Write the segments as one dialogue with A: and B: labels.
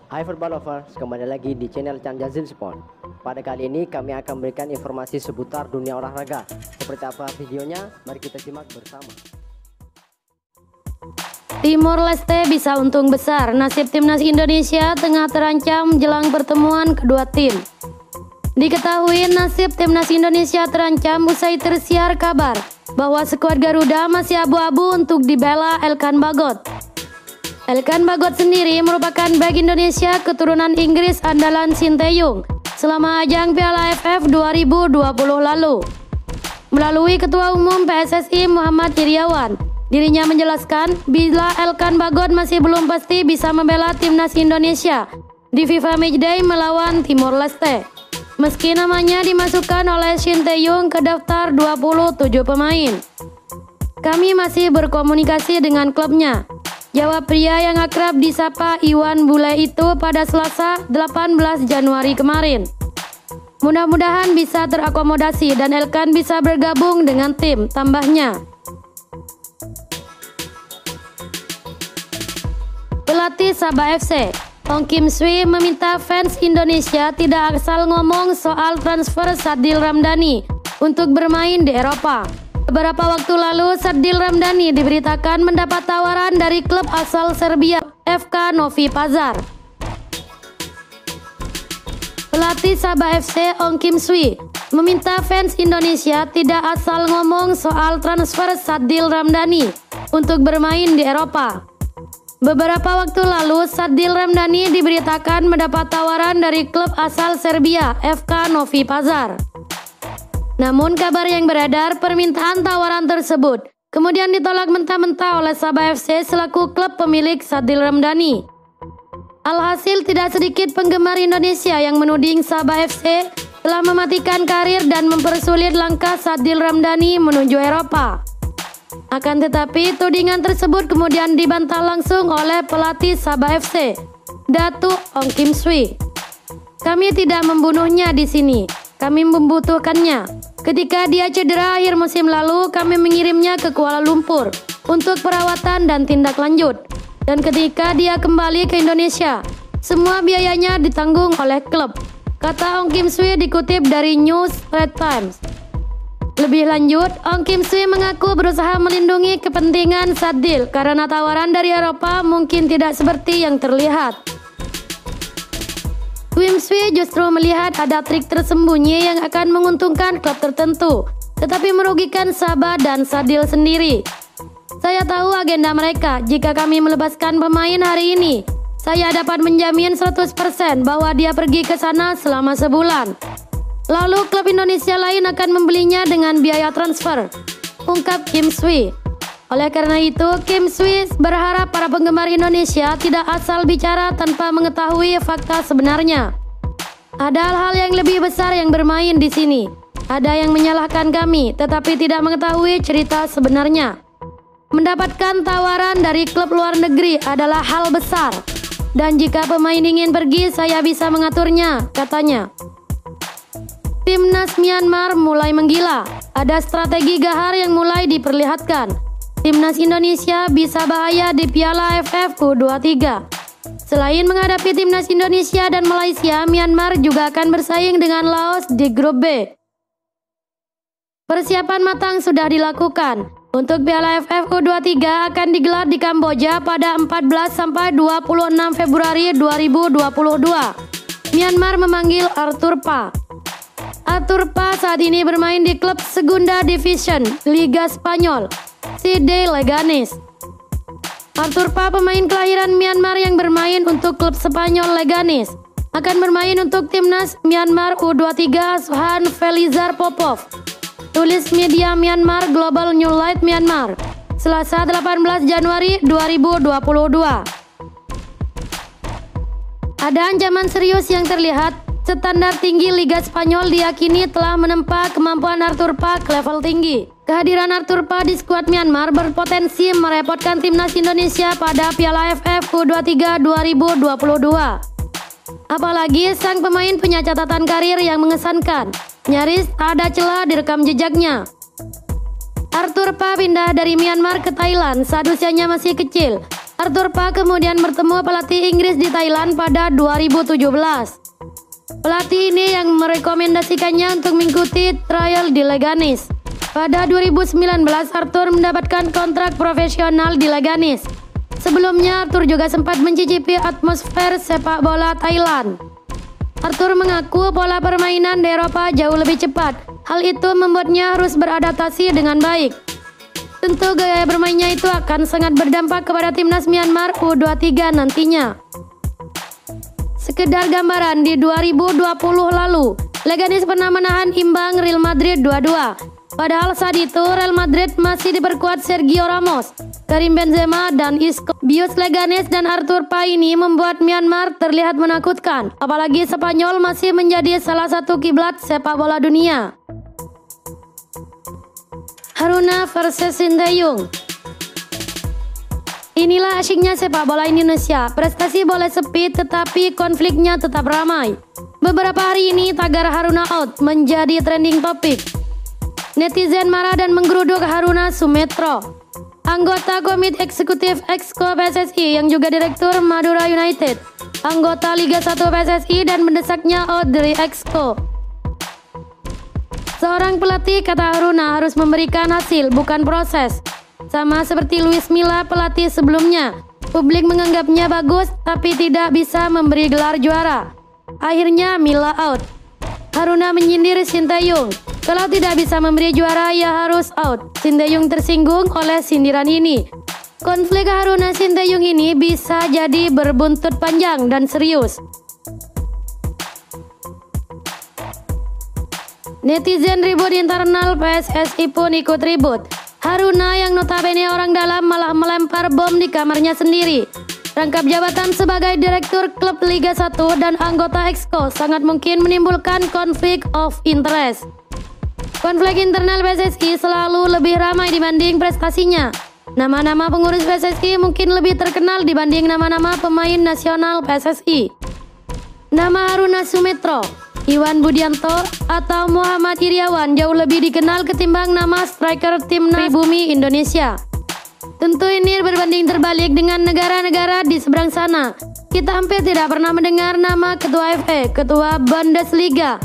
A: Hai football lovers, kembali lagi di channel Chan Jazil Sport. Pada kali ini kami akan memberikan informasi seputar dunia olahraga. Seperti apa videonya? Mari kita simak bersama.
B: Timor Leste bisa untung besar. Nasib timnas Indonesia tengah terancam jelang pertemuan kedua tim. Diketahui nasib timnas Indonesia terancam usai tersiar kabar bahwa skuad Garuda masih abu-abu untuk dibela Elkan Bagot. Elkan Bagot sendiri merupakan bek Indonesia keturunan Inggris andalan Sinteyong selama ajang Piala AFF 2020 lalu. Melalui Ketua Umum PSSI Muhammad Iriawan, dirinya menjelaskan bila Elkan Bagot masih belum pasti bisa membela timnas Indonesia di FIFA Matchday melawan Timor Leste, meski namanya dimasukkan oleh Sinteyong ke daftar 27 pemain. Kami masih berkomunikasi dengan klubnya, jawab pria yang akrab disapa Iwan Bule itu pada Selasa 18 Januari kemarin. Mudah-mudahan bisa terakomodasi dan Elkan bisa bergabung dengan tim, tambahnya. Pelatih Sabah FC, Ong Kim Sui, meminta fans Indonesia tidak asal ngomong soal transfer Sadil Ramdhani untuk bermain di Eropa. Beberapa waktu lalu, Sadil Ramdhani diberitakan mendapat tawaran dari klub asal Serbia, FK Novi Pazar. Pelatih Sabah FC, Ong Kim Sui, meminta fans Indonesia tidak asal ngomong soal transfer Sadil Ramdhani untuk bermain di Eropa. Beberapa waktu lalu, Sadil Ramdhani diberitakan mendapat tawaran dari klub asal Serbia, FK Novi Pazar. Namun kabar yang beredar, permintaan tawaran tersebut kemudian ditolak mentah-mentah oleh Sabah FC selaku klub pemilik Sadil Ramdhani. Alhasil tidak sedikit penggemar Indonesia yang menuding Sabah FC telah mematikan karir dan mempersulit langkah Sadil Ramdhani menuju Eropa. Akan tetapi tudingan tersebut kemudian dibantah langsung oleh pelatih Sabah FC, Datuk Ong Kim Sui. Kami tidak membunuhnya di sini, kami membutuhkannya. Ketika dia cedera akhir musim lalu, kami mengirimnya ke Kuala Lumpur untuk perawatan dan tindak lanjut. Dan ketika dia kembali ke Indonesia, semua biayanya ditanggung oleh klub, kata Ong Kim Sui dikutip dari News Red Times. Lebih lanjut, Ong Kim Sui mengaku berusaha melindungi kepentingan Sadil karena tawaran dari Eropa mungkin tidak seperti yang terlihat. Kim Sui justru melihat ada trik tersembunyi yang akan menguntungkan klub tertentu, tetapi merugikan Sabah dan Sadil sendiri. Saya tahu agenda mereka. Jika kami melepaskan pemain hari ini, saya dapat menjamin 100% bahwa dia pergi ke sana selama sebulan. Lalu klub Indonesia lain akan membelinya dengan biaya transfer, ungkap Kim Sui. Oleh karena itu, Kim Sui berharap para penggemar Indonesia tidak asal bicara tanpa mengetahui fakta sebenarnya. Ada hal-hal yang lebih besar yang bermain di sini. Ada yang menyalahkan kami, tetapi tidak mengetahui cerita sebenarnya. Mendapatkan tawaran dari klub luar negeri adalah hal besar. Dan jika pemain ingin pergi, saya bisa mengaturnya, katanya. Timnas Myanmar mulai menggila. Ada strategi gahar yang mulai diperlihatkan. Timnas Indonesia bisa bahaya di Piala AFF U23. Selain menghadapi timnas Indonesia dan Malaysia, Myanmar juga akan bersaing dengan Laos di grup B. Persiapan matang sudah dilakukan. Untuk Piala AFF U23 akan digelar di Kamboja pada 14-26 Februari 2022. Myanmar memanggil Arthur Pa. Arthur Pa saat ini bermain di klub Segunda Division Liga Spanyol, CD Leganes. Arthur Pa, pemain kelahiran Myanmar yang bermain untuk klub Spanyol Leganes, akan bermain untuk timnas Myanmar U23 asuhan Felizar Popov. Tulis media Myanmar Global New Light Myanmar, Selasa 18 Januari 2022. Ada ancaman serius yang terlihat. Standar tinggi Liga Spanyol diyakini telah menempa kemampuan Arthur Pa ke level tinggi. Kehadiran Arthur Pa di skuad Myanmar berpotensi merepotkan timnas Indonesia pada Piala AFF U23 2022. Apalagi sang pemain punya catatan karir yang mengesankan. Nyaris ada celah di rekam jejaknya. Arthur Pa pindah dari Myanmar ke Thailand saat usianya masih kecil. Arthur Pak kemudian bertemu pelatih Inggris di Thailand pada 2017. Pelatih ini yang merekomendasikannya untuk mengikuti trial di Leganes. Pada 2019, Arthur mendapatkan kontrak profesional di Leganes. Sebelumnya, Arthur juga sempat mencicipi atmosfer sepak bola Thailand. Arthur mengaku pola permainan di Eropa jauh lebih cepat. Hal itu membuatnya harus beradaptasi dengan baik. Tentu gaya bermainnya itu akan sangat berdampak kepada timnas Myanmar U23 nantinya. Sekedar gambaran, di 2020 lalu, Leganes pernah menahan imbang Real Madrid 2-2. Padahal saat itu Real Madrid masih diperkuat Sergio Ramos, Karim Benzema, dan Isco. Bius Leganes dan Arthur Pak ini membuat Myanmar terlihat menakutkan, apalagi Spanyol masih menjadi salah satu kiblat sepak bola dunia. Haruna versus Sinteyong. Inilah asyiknya sepak bola Indonesia. Prestasi boleh sepi tetapi konfliknya tetap ramai. Beberapa hari ini tagar Haruna out menjadi trending topik. Netizen marah dan menggeruduk Haruna Sumetro, anggota Komite Eksekutif Exco PSSI yang juga Direktur Madura United, anggota Liga 1 PSSI, dan mendesaknya out dari Exco. Seorang pelatih, kata Haruna, harus memberikan hasil, bukan proses. Sama seperti Luis Milla, pelatih sebelumnya. Publik menganggapnya bagus, tapi tidak bisa memberi gelar juara. Akhirnya Milla out. Haruna menyindir Sinteyong. Kalau tidak bisa memberi juara, ya harus out. Sinteyong tersinggung oleh sindiran ini. Konflik Haruna Sinteyong ini bisa jadi berbuntut panjang dan serius. Netizen ribut, internal PSSI pun ikut ribut. Haruna yang notabene orang dalam malah melempar bom di kamarnya sendiri. Rangkap jabatan sebagai Direktur klub Liga 1 dan anggota Exco sangat mungkin menimbulkan konflik of interest. Konflik internal PSSI selalu lebih ramai dibanding prestasinya. Nama-nama pengurus PSSI mungkin lebih terkenal dibanding nama-nama pemain nasional PSSI. Nama Haruna Sumetro, Iwan Budianto, atau Muhammad Iriawan jauh lebih dikenal ketimbang nama striker timnas Bumi Indonesia. Tentu ini berbanding terbalik dengan negara-negara di seberang sana. Kita hampir tidak pernah mendengar nama Ketua FA, Ketua Bundesliga,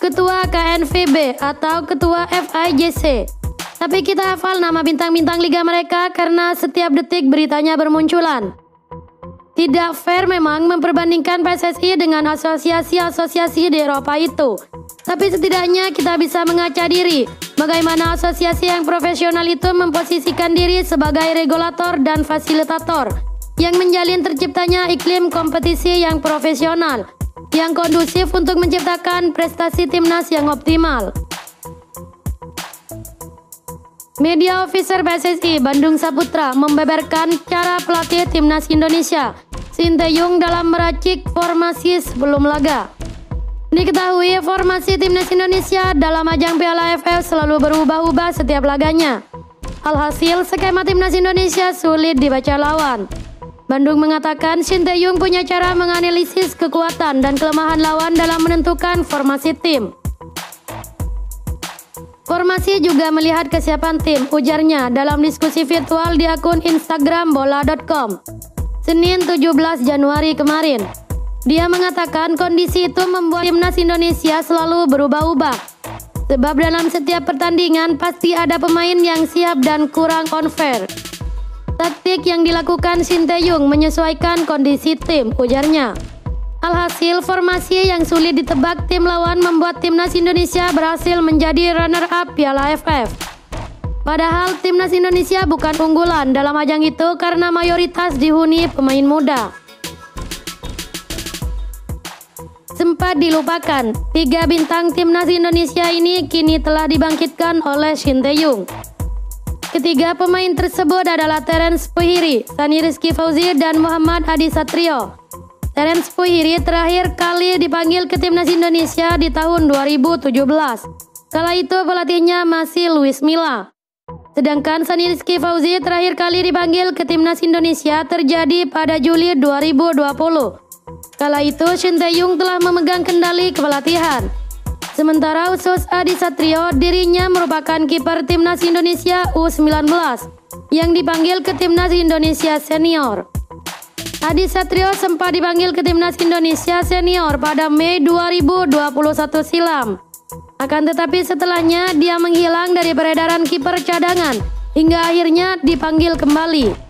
B: Ketua KNVB, atau Ketua FIGC. Tapi kita hafal nama bintang-bintang liga mereka karena setiap detik beritanya bermunculan. Tidak fair memang memperbandingkan PSSI dengan asosiasi-asosiasi di Eropa itu. Tapi setidaknya kita bisa mengaca diri bagaimana asosiasi yang profesional itu memposisikan diri sebagai regulator dan fasilitator yang menjalin terciptanya iklim kompetisi yang profesional, yang kondusif untuk menciptakan prestasi timnas yang optimal. Media Officer PSSI Bandung Saputra membeberkan cara pelatih timnas Indonesia Sinteyong dalam meracik formasi sebelum laga. Diketahui formasi timnas Indonesia dalam ajang Piala AFF selalu berubah-ubah setiap laganya. Alhasil skema timnas Indonesia sulit dibaca lawan. Bandung mengatakan Sinteyong punya cara menganalisis kekuatan dan kelemahan lawan dalam menentukan formasi tim. Formasi juga melihat kesiapan tim, ujarnya dalam diskusi virtual di akun Instagram bola.com, Senin 17 Januari kemarin. Dia mengatakan kondisi itu membuat timnas Indonesia selalu berubah-ubah. Sebab dalam setiap pertandingan pasti ada pemain yang siap dan kurang unfair. Taktik yang dilakukan Sinteyong menyesuaikan kondisi tim, ujarnya. Alhasil, formasi yang sulit ditebak tim lawan membuat timnas Indonesia berhasil menjadi runner-up Piala AFF. Padahal timnas Indonesia bukan unggulan dalam ajang itu karena mayoritas dihuni pemain muda. Sempat dilupakan, 3 bintang timnas Indonesia ini kini telah dibangkitkan oleh Sinteyong. Ketiga pemain tersebut adalah Terence Puhiri, Sani Rizky Fauzi, dan Muhammad Adi Satrio. Terence Puhiri terakhir kali dipanggil ke timnas Indonesia di tahun 2017. Kala itu pelatihnya masih Luis Milla. Sedangkan Sani Rizky Fauzi terakhir kali dipanggil ke timnas Indonesia terjadi pada Juli 2020. Kala itu Sinteyong telah memegang kendali kepelatihan. Sementara khusus Adi Satrio, dirinya merupakan kiper timnas Indonesia U19 yang dipanggil ke timnas Indonesia senior. Adi Satrio sempat dipanggil ke timnas Indonesia senior pada Mei 2021 silam. Akan tetapi setelahnya dia menghilang dari peredaran kiper cadangan hingga akhirnya dipanggil kembali.